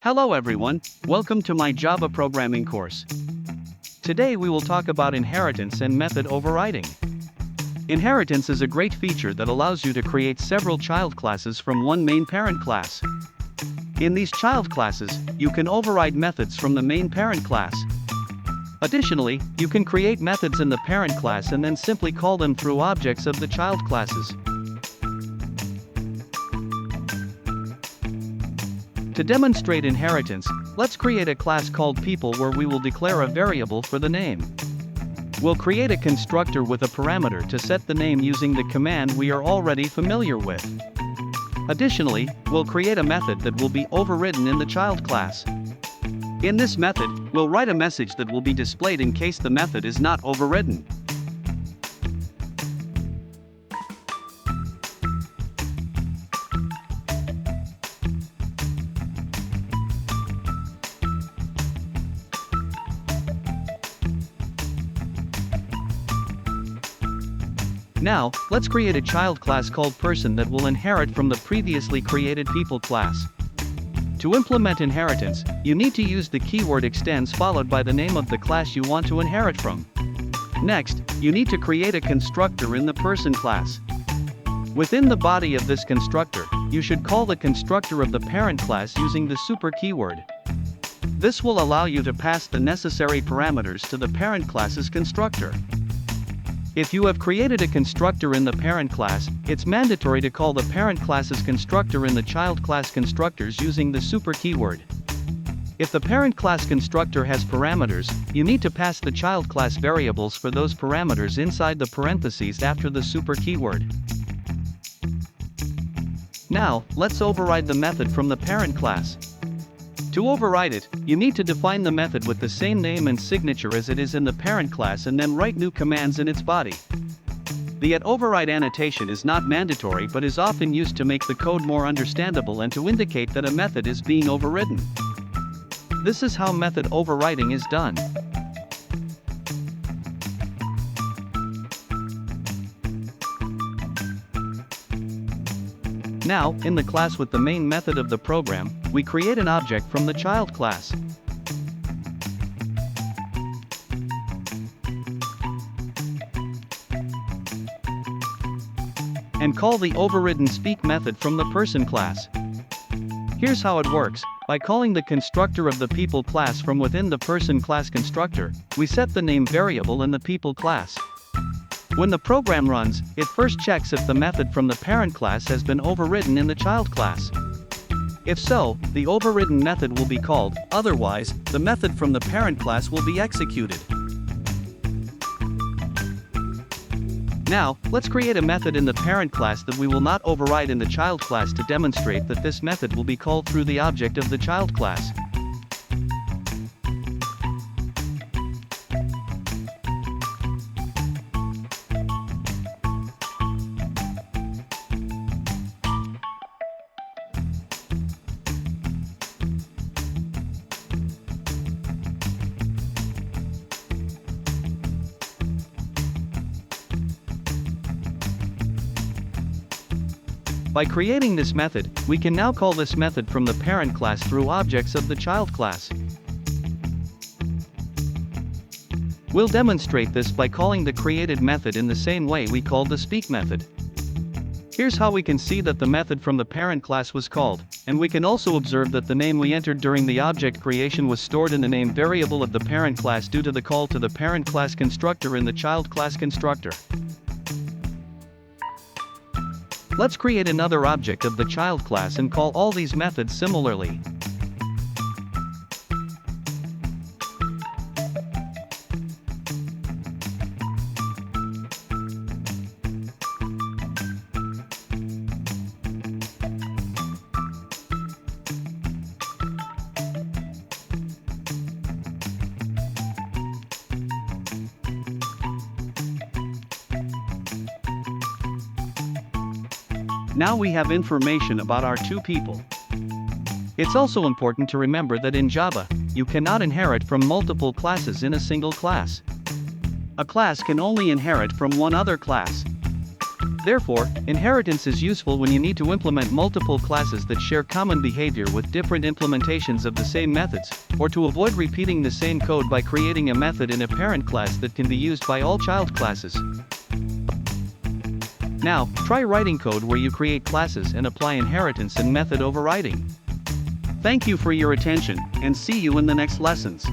Hello everyone, welcome to my Java programming course. Today we will talk about inheritance and method overriding. Inheritance is a great feature that allows you to create several child classes from one main parent class. In these child classes, you can override methods from the main parent class. Additionally, you can create methods in the parent class and then simply call them through objects of the child classes. To demonstrate inheritance, let's create a class called people where we will declare a variable for the name. We'll create a constructor with a parameter to set the name using the command we are already familiar with. Additionally, we'll create a method that will be overridden in the child class. In this method, we'll write a message that will be displayed in case the method is not overridden. Now, let's create a child class called person that will inherit from the previously created people class. To implement inheritance, you need to use the keyword extends followed by the name of the class you want to inherit from. Next, you need to create a constructor in the person class. Within the body of this constructor, you should call the constructor of the parent class using the super keyword. This will allow you to pass the necessary parameters to the parent class's constructor. If you have created a constructor in the parent class, it's mandatory to call the parent class's constructor in the child class constructors using the super keyword. If the parent class constructor has parameters, you need to pass the child class variables for those parameters inside the parentheses after the super keyword. Now, let's override the method from the parent class. To override it, you need to define the method with the same name and signature as it is in the parent class and then write new commands in its body. The @override annotation is not mandatory but is often used to make the code more understandable and to indicate that a method is being overridden. This is how method overriding is done. Now, in the class with the main method of the program, we create an object from the child class. And call the overridden speak method from the person class. Here's how it works. By calling the constructor of the people class from within the person class constructor, we set the name variable in the people class. When the program runs, it first checks if the method from the parent class has been overridden in the child class. If so, the overridden method will be called, otherwise, the method from the parent class will be executed. Now, let's create a method in the parent class that we will not override in the child class to demonstrate that this method will be called through the object of the child class. By creating this method, we can now call this method from the parent class through objects of the child class. We'll demonstrate this by calling the created method in the same way we called the speak method. Here's how we can see that the method from the parent class was called, and we can also observe that the name we entered during the object creation was stored in the name variable of the parent class due to the call to the parent class constructor in the child class constructor. Let's create another object of the child class and call all these methods similarly. Now we have information about our two people. It's also important to remember that in Java, you cannot inherit from multiple classes in a single class. A class can only inherit from one other class. Therefore, inheritance is useful when you need to implement multiple classes that share common behavior with different implementations of the same methods, or to avoid repeating the same code by creating a method in a parent class that can be used by all child classes. Now, try writing code where you create classes and apply inheritance and method overriding. Thank you for your attention, and see you in the next lessons.